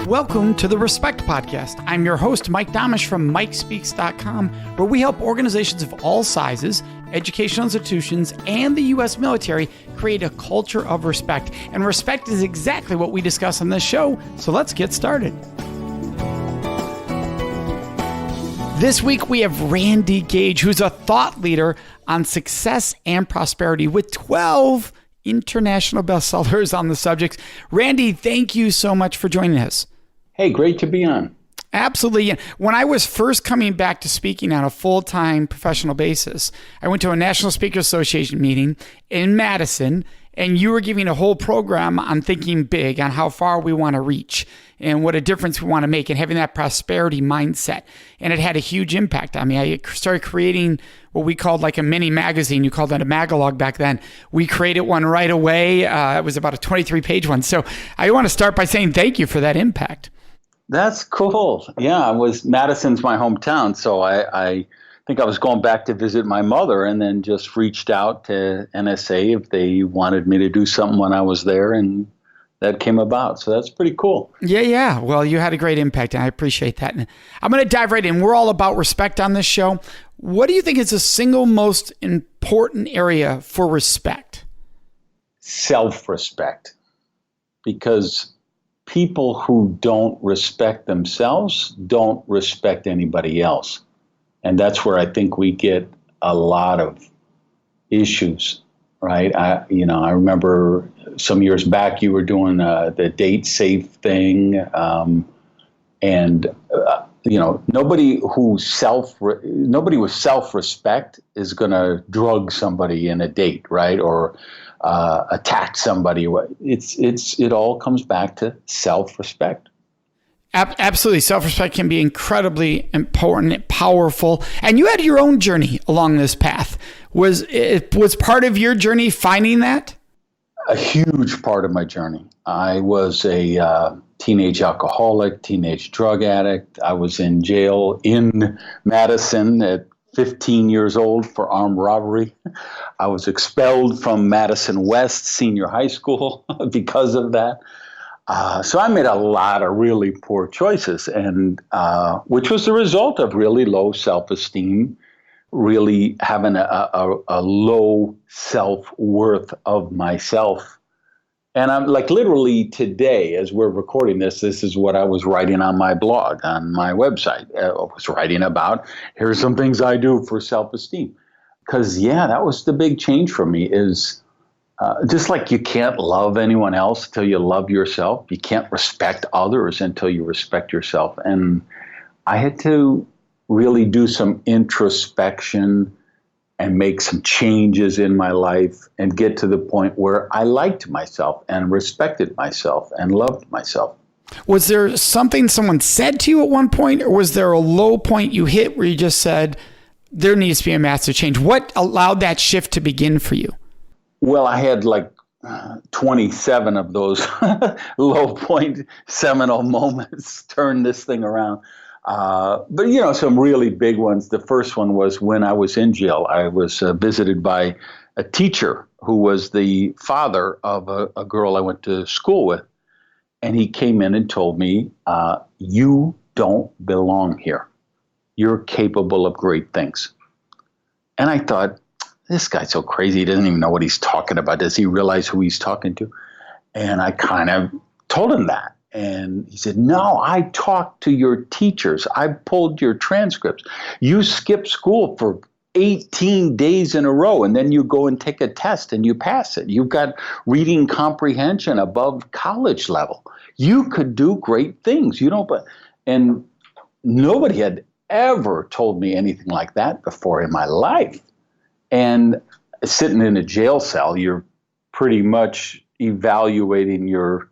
Welcome to the Respect Podcast. I'm your host, Mike Domish from MikeSpeaks.com, where we help organizations of all sizes, educational institutions, and the U.S. military create a culture of respect. And respect is exactly what we discuss on this show, so let's get started. This week, we have Randy Gage, who's a thought leader on success and prosperity with 12 international bestsellers on the subject. Randy, thank you so much for joining us. Hey, great to be on. Absolutely. When I was first coming back to speaking on a full-time professional basis, I went to a National Speakers Association meeting in Madison, and you were giving a whole program on thinking big, on how far we want to reach and what a difference we want to make and having that prosperity mindset. And it had a huge impact on me. I started creating what we called like a mini magazine. You called that a magalog back then. We created one right away. It was about a 23-page one. So I want to start by saying thank you for that impact. That's cool. Yeah, Madison's my hometown, so I think I was going back to visit my mother and then just reached out to NSA if they wanted me to do something when I was there, and that came about. So that's pretty cool. Yeah. Well, you had a great impact, and I appreciate that. And I'm going to dive right in. We're all about respect on this show. What do you think is the single most important area for respect? Self-respect. Because people who don't respect themselves don't respect anybody else. And that's where I think we get a lot of issues, right? I remember some years back you were doing the date safe thing. Nobody with self-respect is going to drug somebody in a date, right? Or attack somebody. It all comes back to self-respect. Absolutely. Self-respect can be incredibly important, powerful. And you had your own journey along this path. Was part of your journey finding that? A huge part of my journey. I was a teenage alcoholic, teenage drug addict. I was in jail in Madison at 15 years old for armed robbery. I was expelled from Madison West Senior High School because of that. So I made a lot of really poor choices, and which was the result of really low self-esteem, really having a low self-worth of myself. And I'm like literally today, as we're recording this is what I was writing on my blog, on my website. I was writing about, here's some things I do for self-esteem. Because, that was the big change for me is just like you can't love anyone else until you love yourself. You can't respect others until you respect yourself. And I had to really do some introspection and make some changes in my life and get to the point where I liked myself and respected myself and loved myself. Was there something someone said to you at one point, or was there a low point you hit where you just said, there needs to be a massive change? What allowed that shift to begin for you? Well, I had like 27 of those low point seminal moments turn this thing around. But some really big ones. The first one was when I was in jail. I was visited by a teacher who was the father of a girl I went to school with. And he came in and told me, you don't belong here. You're capable of great things. And I thought, this guy's so crazy. He doesn't even know what he's talking about. Does he realize who he's talking to? And I kind of told him that. And he said, no, I talked to your teachers. I pulled your transcripts. You skip school for 18 days in a row, and then you go and take a test and you pass it. You've got reading comprehension above college level. You could do great things. And nobody had ever told me anything like that before in my life. And sitting in a jail cell, you're pretty much evaluating your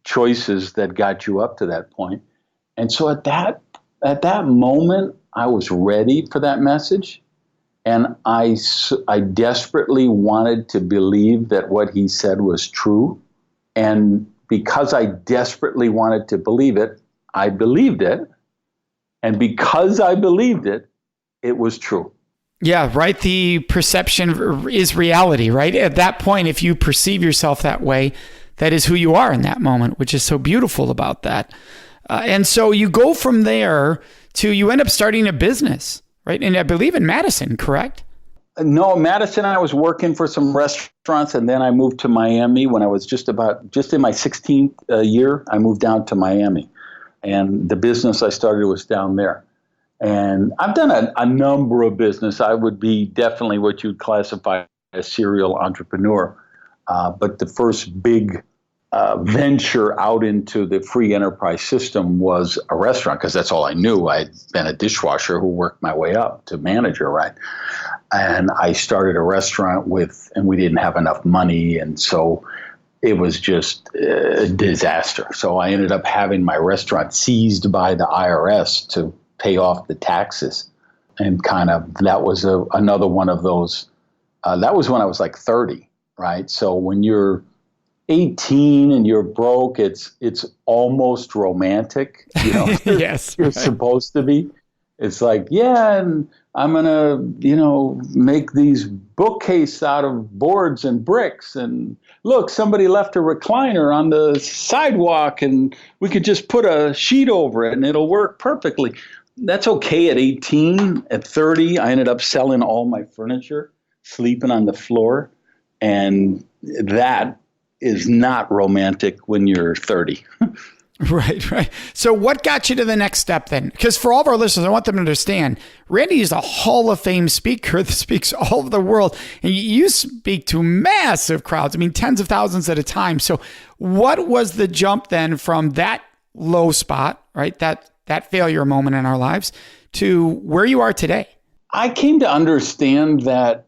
choices that got you up to that point. And so at that moment, I was ready for that message. And I desperately wanted to believe that what he said was true. And because I desperately wanted to believe it, I believed it. And because I believed it, it was true. Yeah, right. The perception is reality, right? At that point, if you perceive yourself that way, that is who you are in that moment, which is so beautiful about that. And so you go from there to you end up starting a business, right? And I believe in Madison, correct? No, Madison, I was working for some restaurants, and then I moved to Miami when I was just in my 16th year. I moved down to Miami, and the business I started was down there. And I've done a number of business. I would be definitely what you'd classify as serial entrepreneur. But the first big venture out into the free enterprise system was a restaurant, because that's all I knew. I'd been a dishwasher who worked my way up to manager, right? And I started a restaurant and we didn't have enough money. And so it was just a disaster. So I ended up having my restaurant seized by the IRS to pay off the taxes. And that was another one of those. That was when I was like 30, right? So when you're 18 and you're broke, it's almost romantic, Yes, you're supposed to be. It's like, yeah, and I'm going to, make these bookcases out of boards and bricks. And look, somebody left a recliner on the sidewalk and we could just put a sheet over it and it'll work perfectly. That's okay at 18. At 30, I ended up selling all my furniture, sleeping on the floor. And that is not romantic when you're 30. Right. So what got you to the next step then? Because for all of our listeners, I want them to understand, Randy is a Hall of Fame speaker that speaks all over the world. And you speak to massive crowds. I mean, tens of thousands at a time. So what was the jump then from that low spot, right? That failure moment in our lives to where you are today? I came to understand that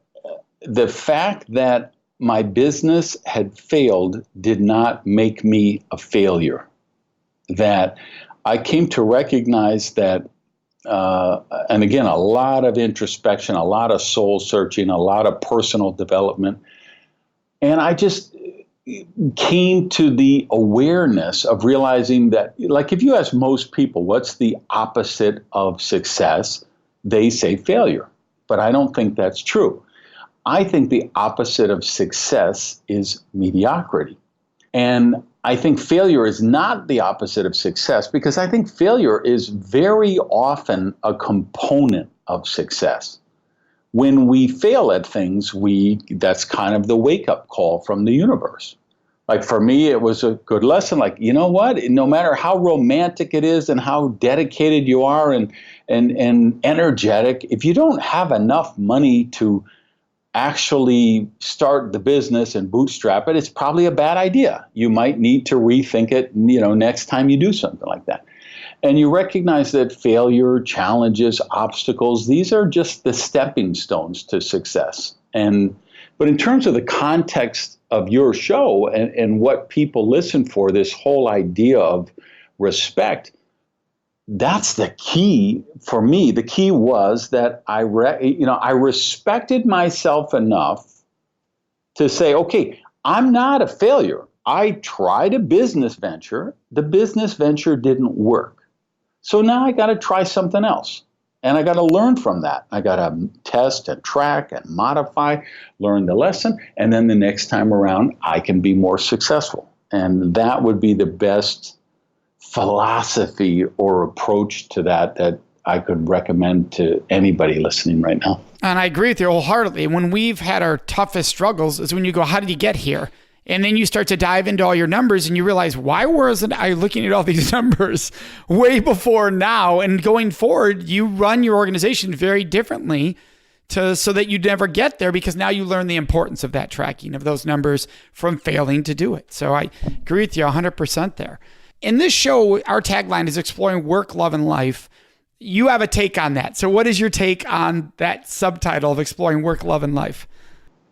the fact that my business had failed did not make me a failure. That I came to recognize that, and again, a lot of introspection, a lot of soul searching, a lot of personal development. And I just came to the awareness of realizing that, like, if you ask most people, what's the opposite of success? They say failure. But I don't think that's true. I think the opposite of success is mediocrity. And I think failure is not the opposite of success, because I think failure is very often a component of success. When we fail at things, that's kind of the wake-up call from the universe. Like for me, it was a good lesson. Like, you know what? No matter how romantic it is and how dedicated you are and energetic, if you don't have enough money to actually start the business and bootstrap it, it's probably a bad idea. You might need to rethink it, next time you do something like that. And you recognize that failure, challenges, obstacles, these are just the stepping stones to success. But in terms of the context of your show and what people listen for, this whole idea of respect, that's the key for me. The key was that I respected myself enough to say, okay, I'm not a failure. I tried a business venture. The business venture didn't work. So now I got to try something else. And I got to learn from that. I got to test and track and modify, learn the lesson. And then the next time around, I can be more successful. And that would be the best philosophy or approach to that I could recommend to anybody listening right now. And I agree with you wholeheartedly. When we've had our toughest struggles is when you go, how did you get here? And then you start to dive into all your numbers and you realize, why wasn't I looking at all these numbers way before now? And going forward, you run your organization very differently so that you never get there, because now you learn the importance of that tracking of those numbers from failing to do it. So I agree with you 100% there. In this show, our tagline is exploring work, love, and life. You have a take on that. So what is your take on that subtitle of exploring work, love, and life?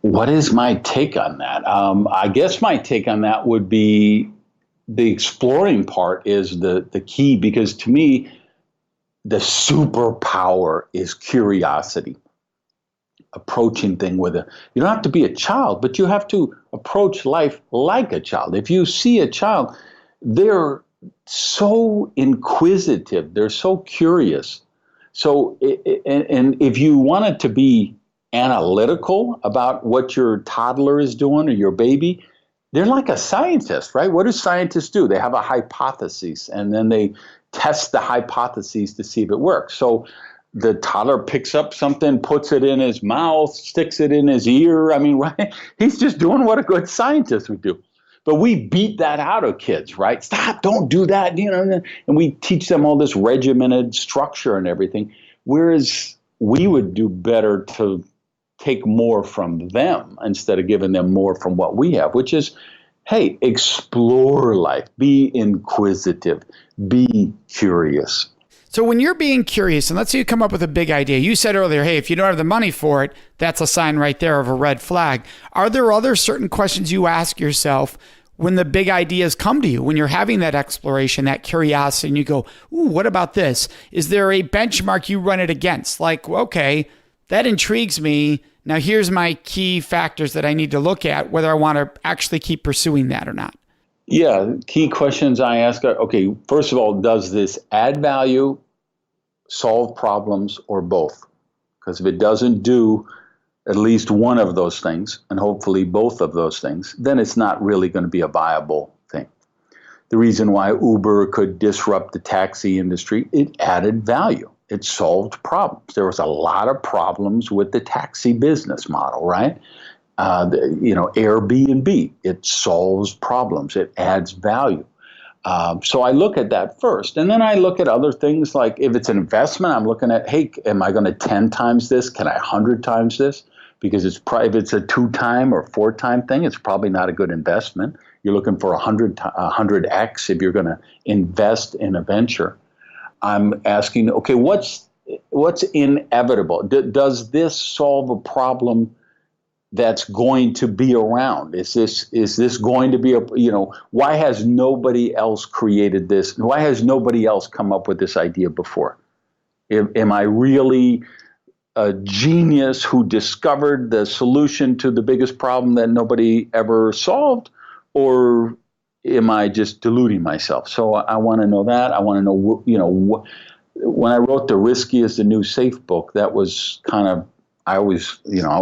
What is my take on that? I guess my take on that would be the exploring part is the key, because to me, the superpower is curiosity. Approaching thing you don't have to be a child, but you have to approach life like a child. If you see a child, they're so inquisitive. They're so curious. So, and if you wanted to be analytical about what your toddler is doing or your baby, they're like a scientist, right? What do scientists do? They have a hypothesis, and then they test the hypotheses to see if it works. So the toddler picks up something, puts it in his mouth, sticks it in his ear. I mean, right? He's just doing what a good scientist would do. But we beat that out of kids, right? Stop, don't do that, and we teach them all this regimented structure and everything. Whereas we would do better to take more from them instead of giving them more from what we have, which is, hey, explore life, be inquisitive, be curious. So when you're being curious, and let's say you come up with a big idea, you said earlier, hey, if you don't have the money for it, that's a sign right there of a red flag. Are there other certain questions you ask yourself when the big ideas come to you, when you're having that exploration, that curiosity, and you go, ooh, what about this? Is there a benchmark you run it against? Like, okay, that intrigues me. Now here's my key factors that I need to look at, whether I want to actually keep pursuing that or not. Yeah, key questions I ask are, okay, first of all, does this add value, solve problems, or both? Because if it doesn't do at least one of those things, and hopefully both of those things, then it's not really going to be a viable thing. The reason why Uber could disrupt the taxi industry, it added value. It solved problems. There was a lot of problems with the taxi business model, right? Airbnb, it solves problems. It adds value. So I look at that first. And then I look at other things like if it's an investment, I'm looking at, hey, am I going to 10 times this? Can I 100 times this? Because if it's a 2-time or 4-time thing, it's probably not a good investment. You're looking for 100x if you're going to invest in a venture. I'm asking, okay, what's inevitable? Does this solve a problem that's going to be around? Is this going to be why has nobody else created this? Why has nobody else come up with this idea before? Am I really a genius who discovered the solution to the biggest problem that nobody ever solved? Or am I just deluding myself? So I want to know that. I want to know, when I wrote The Risky is the New Safe book, that was kind of, I always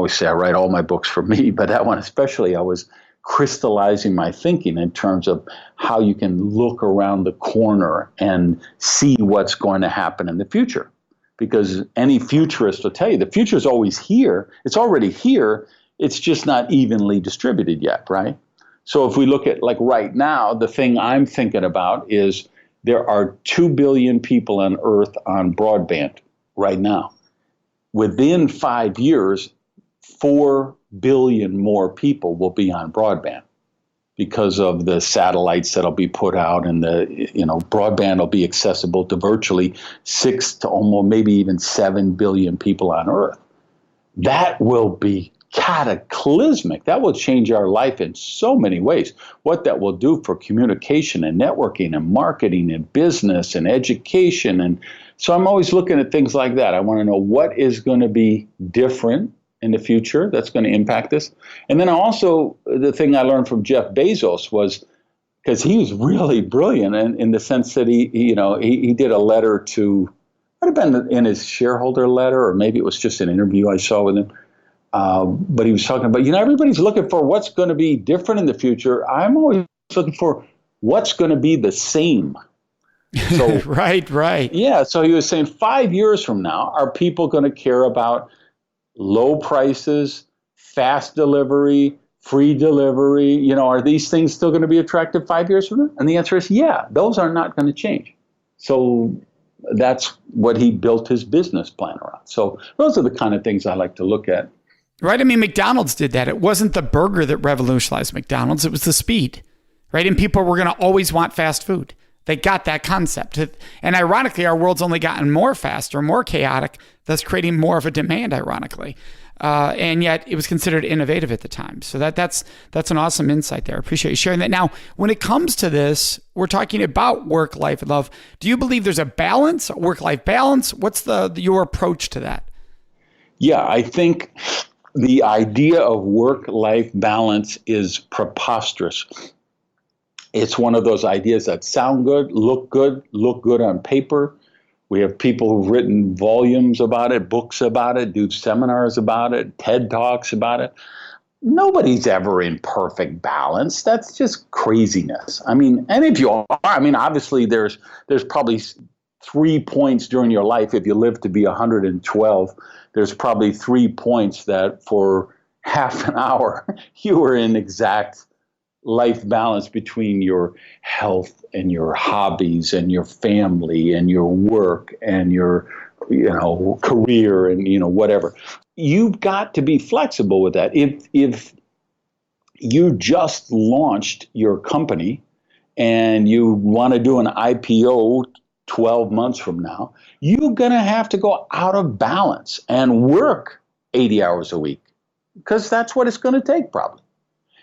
say I write all my books for me, but that one especially, I was crystallizing my thinking in terms of how you can look around the corner and see what's going to happen in the future. Because any futurist will tell you the future is always here. It's already here. It's just not evenly distributed yet, right? So if we look at like right now, the thing I'm thinking about is there are 2 billion people on Earth on broadband right now. Within 5 years, 4 billion more people will be on broadband because of the satellites that'll be put out, and broadband will be accessible to virtually 6 to almost maybe even 7 billion people on Earth. That will be cataclysmic. That will change our life in so many ways. What that will do for communication and networking and marketing and business and education. And so I'm always looking at things like that. I want to know what is going to be different in the future that's going to impact this. And then also the thing I learned from Jeff Bezos was, because he was really brilliant in the sense that he did a letter to, might have been in his shareholder letter, or maybe it was just an interview I saw with him. But he was talking about, everybody's looking for what's going to be different in the future. I'm always looking for what's going to be the same. So, Right. Yeah. So he was saying 5 years from now, are people going to care about low prices, fast delivery, free delivery? Are these things still going to be attractive 5 years from now? And the answer is, yeah, those are not going to change. So that's what he built his business plan around. So those are the kind of things I like to look at. Right. I mean, McDonald's did that. It wasn't the burger that revolutionized McDonald's. It was the speed, right? And people were going to always want fast food. They got that concept. And ironically, our world's only gotten more faster, more chaotic, thus creating more of a demand, ironically. And yet it was considered innovative at the time. So that's an awesome insight there. I appreciate you sharing that. Now, when it comes to this, we're talking about work, life, and love. Do you believe there's a balance, a work-life balance? What's your approach to that? Yeah, I think the idea of work-life balance is preposterous. It's one of those ideas that sound good, look good on paper. We have people who've written volumes about it, books about it, do seminars about it, TED Talks about it. Nobody's ever in perfect balance. That's just craziness. I mean, and if you are, I mean, obviously there's probably 3 points during your life. If you live to be 112, there's probably 3 points that for half an hour you were in exact life balance between your health and your hobbies and your family and your work and your career and whatever. You've got to be flexible with that. If you just launched your company and you want to do an IPO 12 months from now, you're going to have to go out of balance and work 80 hours a week because that's what it's going to take probably.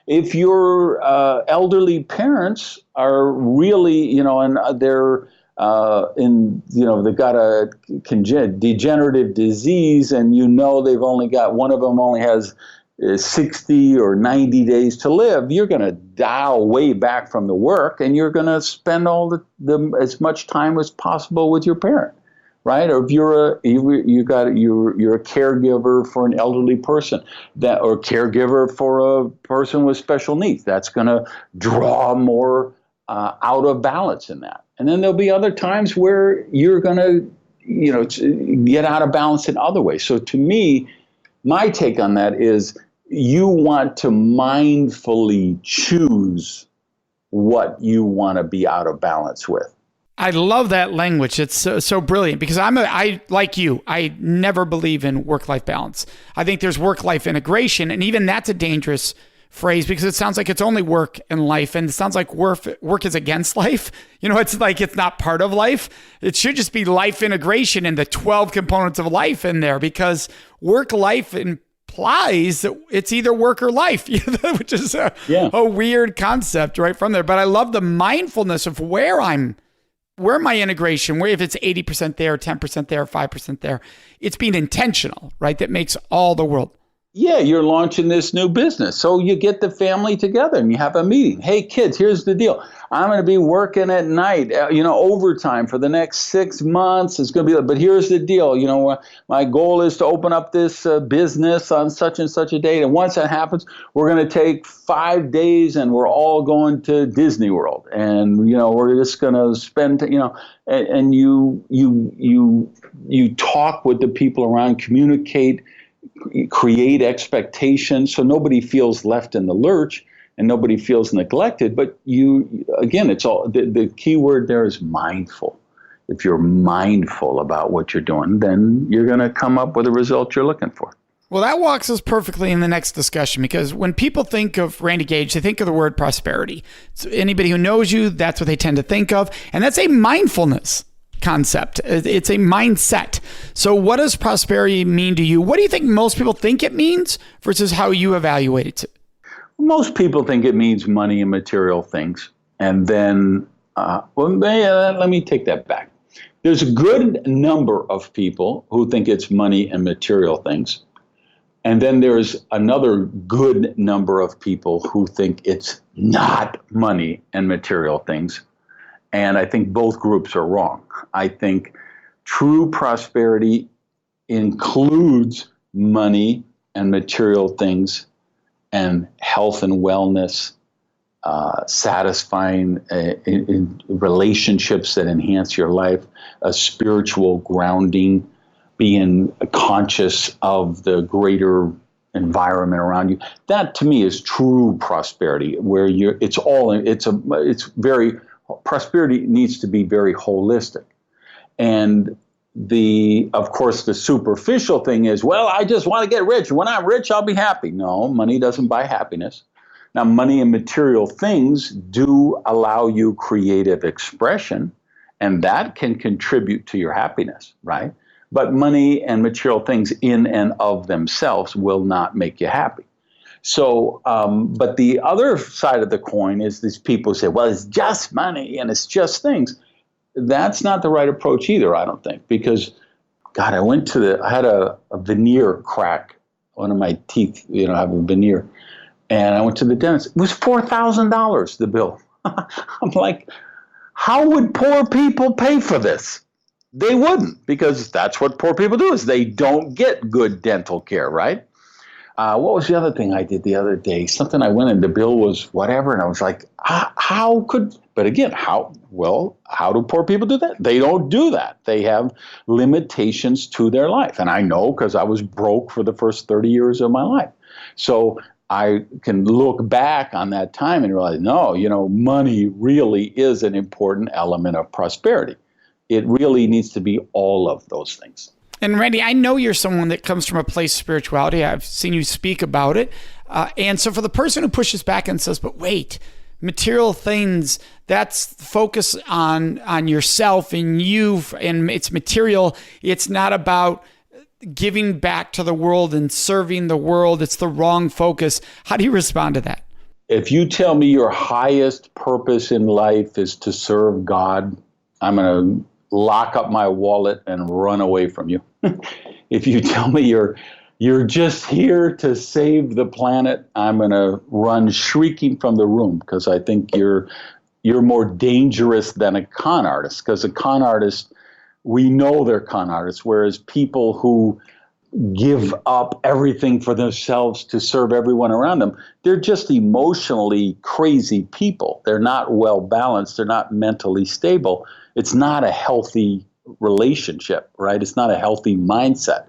If your elderly parents are really, and they're they've got a degenerative disease, and they've only got one of them only has 60 or 90 days to live, you're going to dial way back from the work, and you're going to spend all as much time as possible with your parent. Right, or if you're a caregiver for an elderly person, or caregiver for a person with special needs, that's going to draw more out of balance in that. And then there'll be other times where you're going to, get out of balance in other ways. So to me, my take on that is you want to mindfully choose what you want to be out of balance with. I love that language. It's so brilliant because I like you, I never believe in work-life balance. I think there's work-life integration, and even that's a dangerous phrase because it sounds like it's only work and life, and it sounds like work is against life. It's like it's not part of life. It should just be life integration and the 12 components of life in there, because work-life implies that it's either work or life, which is a weird concept right from there. But I love the mindfulness of where my integration, where if it's 80% there, 10% there, 5% there, it's being intentional, right? That makes all the world. Yeah, you're launching this new business. So you get the family together and you have a meeting. Hey, kids, here's the deal. I'm going to be working at night, overtime for the next 6 months. It's going to be, but here's the deal. My goal is to open up this business on such and such a date. And once that happens, we're going to take 5 days and we're all going to Disney World. And, we're just going to spend, and you talk with the people around, communicate, create expectations so nobody feels left in the lurch and nobody feels neglected. But it's all the key word there is mindful. If you're mindful about what you're doing, then you're going to come up with a result you're looking for. Well, that walks us perfectly in the next discussion, because when people think of Randy Gage, they think of the word prosperity. So anybody who knows you, that's what they tend to think of. And that's a mindfulness concept. It's a mindset. So what does prosperity mean to you? What do you think most people think it means versus how you evaluate it? Most people think it means money and material things. And then, let me take that back. There's a good number of people who think it's money and material things. And then there's another good number of people who think it's not money and material things. And I think both groups are wrong. I think true prosperity includes money and material things and health and wellness, satisfying in relationships that enhance your life, a spiritual grounding, being conscious of the greater environment around you. That to me is true prosperity, where prosperity needs to be very holistic. And of course, the superficial thing is, well, I just want to get rich. When I'm rich, I'll be happy. No, money doesn't buy happiness. Now, money and material things do allow you creative expression, and that can contribute to your happiness, right? But money and material things in and of themselves will not make you happy. So, but the other side of the coin is these people say, well, it's just money and it's just things. That's not the right approach either, I don't think, because, God, I had a veneer crack. One of my teeth, I have a veneer. And I went to the dentist. It was $4,000, the bill. I'm like, how would poor people pay for this? They wouldn't, because that's what poor people do, is they don't get good dental care, right? What was the other thing I did the other day? Something I went in, the bill was whatever, and I was like, how could, but again, how do poor people do that? They don't do that. They have limitations to their life. And I know because I was broke for the first 30 years of my life. So I can look back on that time and realize, no, money really is an important element of prosperity. It really needs to be all of those things. And Randy, I know you're someone that comes from a place of spirituality. I've seen you speak about it. And so for the person who pushes back and says, but wait, material things, that's focus on yourself and you, and it's material. It's not about giving back to the world and serving the world. It's the wrong focus. How do you respond to that? If you tell me your highest purpose in life is to serve God, I'm going to lock up my wallet and run away from you. If you tell me you're just here to save the planet, I'm going to run shrieking from the room, because I think you're more dangerous than a con artist, because a con artist, we know they're con artists, whereas people who give up everything for themselves to serve everyone around them, they're just emotionally crazy people. They're not well balanced. They're not mentally stable. It's not a healthy relationship, right? It's not a healthy mindset.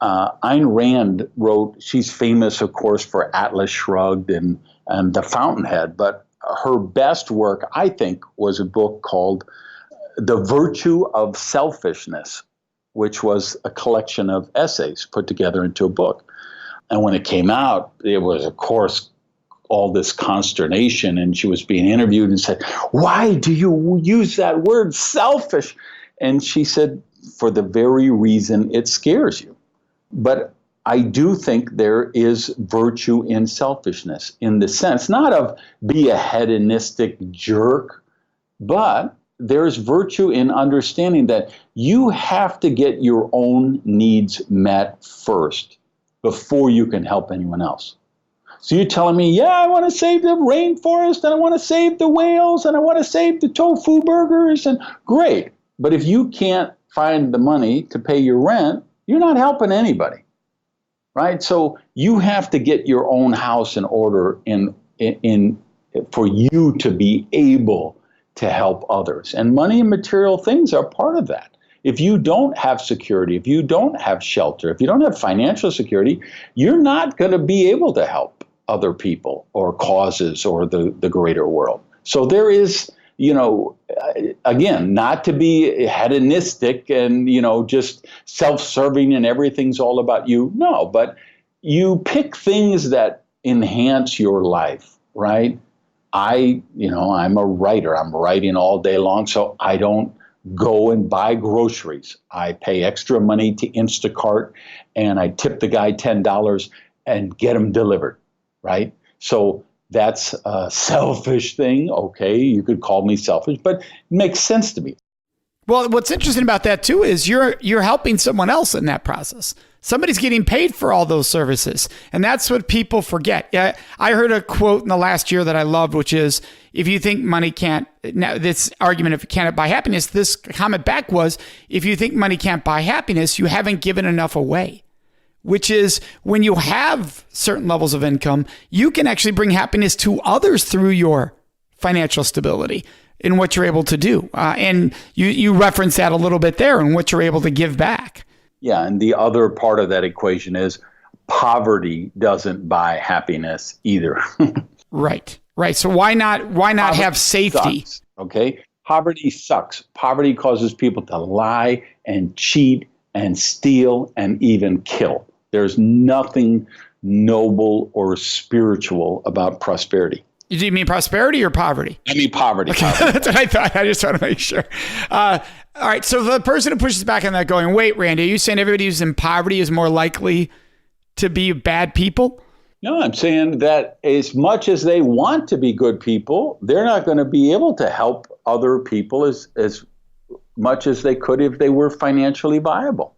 Ayn Rand wrote, she's famous, of course, for Atlas Shrugged and The Fountainhead, but her best work, I think, was a book called The Virtue of Selfishness, which was a collection of essays put together into a book. And when it came out, it was, of course, all this consternation, and she was being interviewed and said, why do you use that word selfish? And she said, for the very reason it scares you. But I do think there is virtue in selfishness, in the sense, not of be a hedonistic jerk, but there's virtue in understanding that you have to get your own needs met first before you can help anyone else. So you're telling me, yeah, I want to save the rainforest, and I want to save the whales, and I want to save the tofu burgers, and great. But if you can't find the money to pay your rent, you're not helping anybody, right? So you have to get your own house in order in for you to be able to help others. And money and material things are part of that. If you don't have security, if you don't have shelter, if you don't have financial security, you're not going to be able to help other people or causes or the greater world. So there is, again, not to be hedonistic and, just self-serving and everything's all about you. No, but you pick things that enhance your life, right? I'm a writer. I'm writing all day long, so I don't go and buy groceries. I pay extra money to Instacart, and I tip the guy $10 and get them delivered, right? So that's a selfish thing. Okay, you could call me selfish, but it makes sense to me. Well, what's interesting about that too is you're helping someone else in that process. Somebody's getting paid for all those services. And that's what people forget. Yeah, I heard a quote in the last year that I loved, which is, if you think money can't, now this argument of can't buy happiness, this comment back was, if you think money can't buy happiness, you haven't given enough away. Which is, when you have certain levels of income, you can actually bring happiness to others through your financial stability in what you're able to do. And you reference that a little bit there and what you're able to give back. Yeah, and the other part of that equation is poverty doesn't buy happiness either. Right. So why not have safety? Sucks, okay? Poverty sucks. Poverty causes people to lie and cheat and steal and even kill. There's nothing noble or spiritual about prosperity. Do you mean prosperity or poverty? I mean poverty. Okay. That's what I thought. I just want to make sure. All right. So the person who pushes back on that going, wait, Randy, are you saying everybody who's in poverty is more likely to be bad people? No, I'm saying that as much as they want to be good people, they're not going to be able to help other people as much as they could if they were financially viable.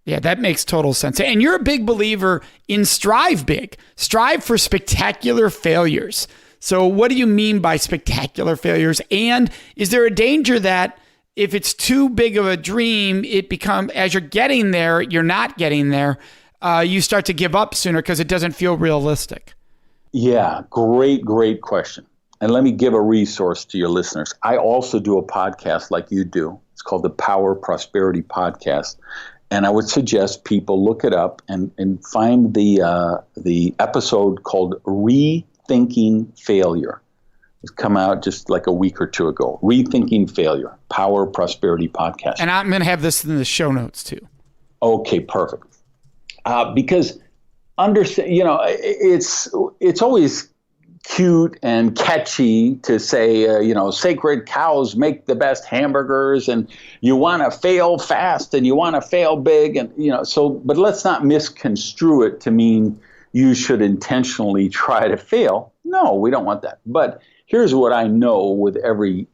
Yeah, that makes total sense. And you're a big believer in strive big. Strive for spectacular failures. So what do you mean by spectacular failures? And is there a danger that if it's too big of a dream, it becomes, as you're getting there, you're not getting there? you start to give up sooner because it doesn't feel realistic? Yeah, great question. And let me give a resource to your listeners. I also do a podcast like you do. It's called the Power Prosperity Podcast. And I would suggest people look it up and find the episode called Rethinking Failure. It's come out just like a week or two ago. Rethinking Failure, Power Prosperity Podcast. And I'm going to have this in the show notes too. Okay, perfect. Because understand, it's always cute and catchy to say, sacred cows make the best hamburgers, and you want to fail fast and you want to fail big, and but let's not misconstrue it to mean you should intentionally try to fail. No, we don't want that. But here's what I know with every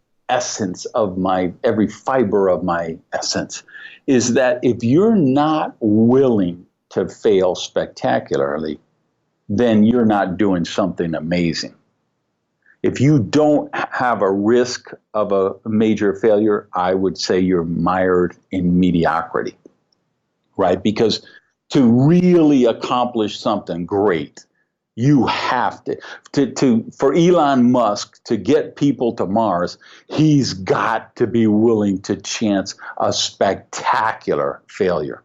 fiber of my essence is that if you're not willing to fail spectacularly, then you're not doing something amazing. If you don't have a risk of a major failure, I would say you're mired in mediocrity, right? Because to really accomplish something great, you have to for Elon Musk to get people to Mars, he's got to be willing to chance a spectacular failure.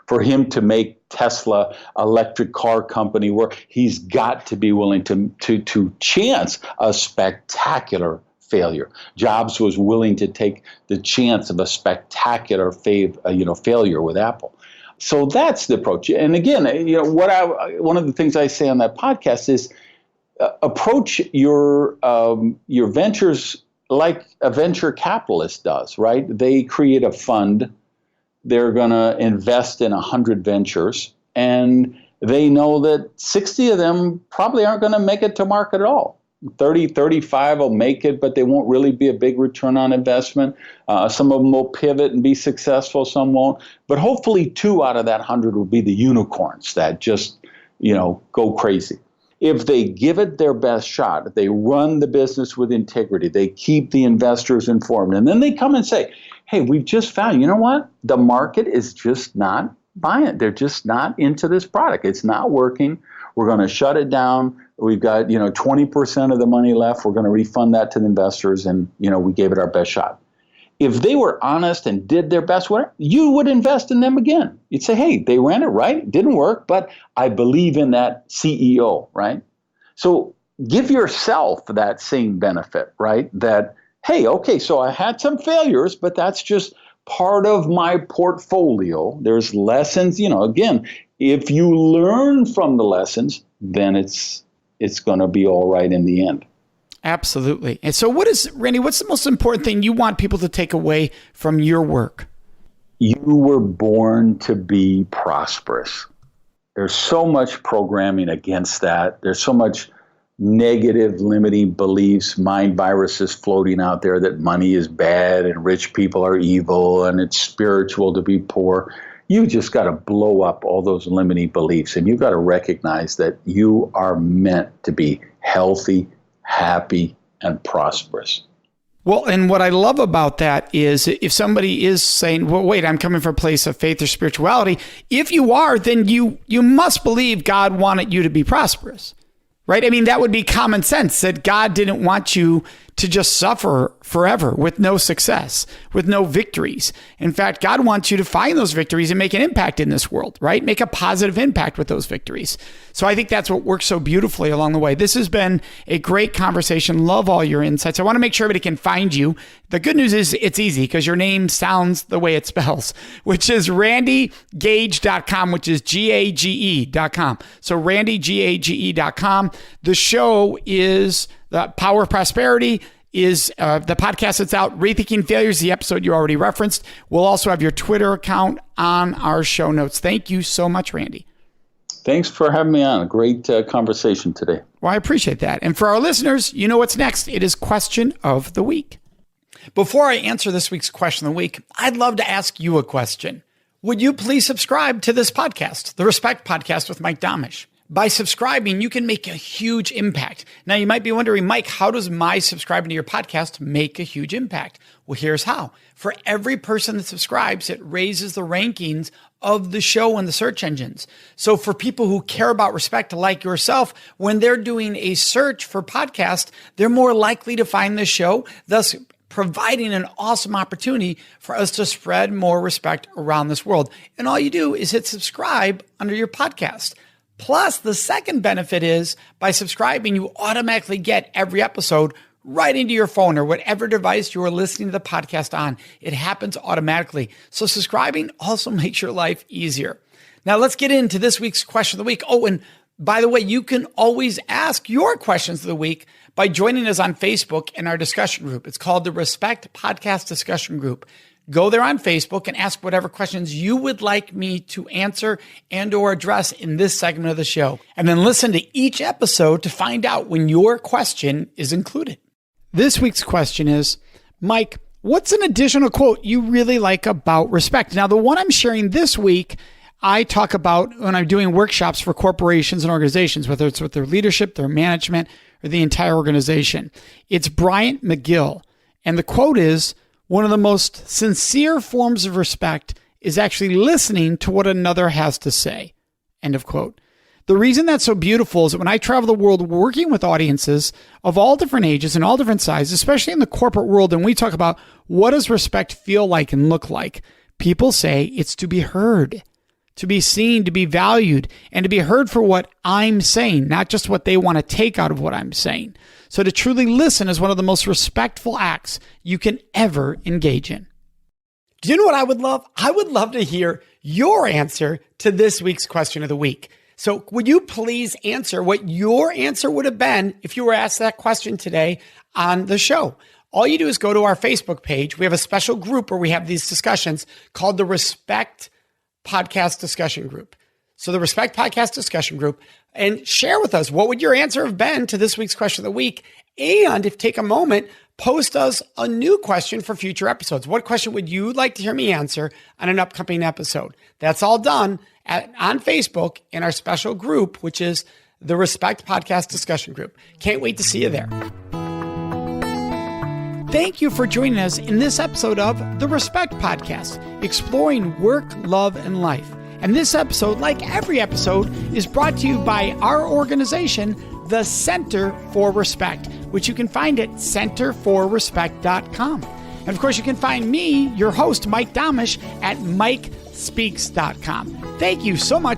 For him to make Tesla electric car company work, he's got to be willing to chance a spectacular failure. Jobs was willing to take the chance of a spectacular failure with Apple. So that's the approach. And again, one of the things I say on that podcast is approach your ventures like a venture capitalist does, right? They create a fund. They're going to invest in 100 ventures, and they know that 60 of them probably aren't going to make it to market at all. 30, 35 will make it, but they won't really be a big return on investment. Some of them will pivot and be successful, some won't. But hopefully 2 out of that 100 will be the unicorns that just, go crazy. If they give it their best shot, if they run the business with integrity, they keep the investors informed, and then they come and say, hey, we've just found, you know what? The market is just not buying it. They're just not into this product. It's not working. We're going to shut it down. We've got, 20% of the money left. We're going to refund that to the investors, and, we gave it our best shot. If they were honest and did their best, you would invest in them again. You'd say, hey, they ran it right. It didn't work, but I believe in that CEO, right? So give yourself that same benefit, right? That, hey, okay, so I had some failures, but that's just part of my portfolio. There's lessons, again, if you learn from the lessons, then it's going to be all right in the end. Absolutely. And so Randy, what's the most important thing you want people to take away from your work? You were born to be prosperous. There's so much programming against that. There's so much negative limiting beliefs, mind viruses floating out there that money is bad and rich people are evil and it's spiritual to be poor. You just got to blow up all those limiting beliefs, and you've got to recognize that you are meant to be healthy, happy, and prosperous. Well, and what I love about that is if somebody is saying, well, wait, I'm coming from a place of faith or spirituality, if you are, then you must believe God wanted you to be prosperous. Right? I mean, that would be common sense that God didn't want you to just suffer forever with no success, with no victories. In fact, God wants you to find those victories and make an impact in this world, right? Make a positive impact with those victories. So I think that's what works so beautifully along the way. This has been a great conversation. Love all your insights. I want to make sure everybody can find you. The good news is it's easy because your name sounds the way it spells, which is randygage.com, which is GAGE.com. So randygage.com. The show is the Power of Prosperity is the podcast that's out. Rethinking Failure is the episode you already referenced. We'll also have your Twitter account on our show notes. Thank you so much, Randy. Thanks for having me on. A great conversation today. Well, I appreciate that. And for our listeners, you know what's next. It is Question of the Week. Before I answer this week's Question of the Week, I'd love to ask you a question. Would you please subscribe to this podcast, the Respect Podcast with Mike Domish? By subscribing, you can make a huge impact. Now, you might be wondering, Mike, how does my subscribing to your podcast make a huge impact? Well, here's how. For every person that subscribes, it raises the rankings of the show in the search engines. So for people who care about respect like yourself, when they're doing a search for podcast, they're more likely to find the show, thus providing an awesome opportunity for us to spread more respect around this world. And all you do is hit subscribe under your podcast. Plus, the second benefit is by subscribing, you automatically get every episode right into your phone or whatever device you are listening to the podcast on. It happens automatically. So subscribing also makes your life easier. Now, let's get into this week's question of the week. Oh, and by the way, you can always ask your questions of the week by joining us on Facebook in our discussion group. It's called the Respect Podcast Discussion Group. Go there on Facebook and ask whatever questions you would like me to answer and or address in this segment of the show. And then listen to each episode to find out when your question is included. This week's question is, Mike, what's an additional quote you really like about respect? Now, the one I'm sharing this week, I talk about when I'm doing workshops for corporations and organizations, whether it's with their leadership, their management, or the entire organization. It's Bryant McGill. And the quote is, one of the most sincere forms of respect is actually listening to what another has to say. End of quote. The reason that's so beautiful is that when I travel the world working with audiences of all different ages and all different sizes, especially in the corporate world, and we talk about what does respect feel like and look like, people say it's to be heard, to be seen, to be valued, and to be heard for what I'm saying, not just what they want to take out of what I'm saying. So to truly listen is one of the most respectful acts you can ever engage in. Do you know what I would love? I would love to hear your answer to this week's question of the week. So would you please answer what your answer would have been if you were asked that question today on the show? All you do is go to our Facebook page. We have a special group where we have these discussions called the Respect Podcast Discussion Group. So the Respect Podcast Discussion Group, and share with us, what would your answer have been to this week's question of the week? And if take a moment, post us a new question for future episodes. What question would you like to hear me answer on an upcoming episode? That's all done on Facebook in our special group, which is the Respect Podcast Discussion Group. Can't wait to see you there. Thank you for joining us in this episode of the Respect Podcast, exploring work, love, and life. And this episode, like every episode, is brought to you by our organization, the Center for Respect, which you can find at centerforrespect.com. And of course, you can find me, your host, Mike Domish, at mikespeaks.com. Thank you so much.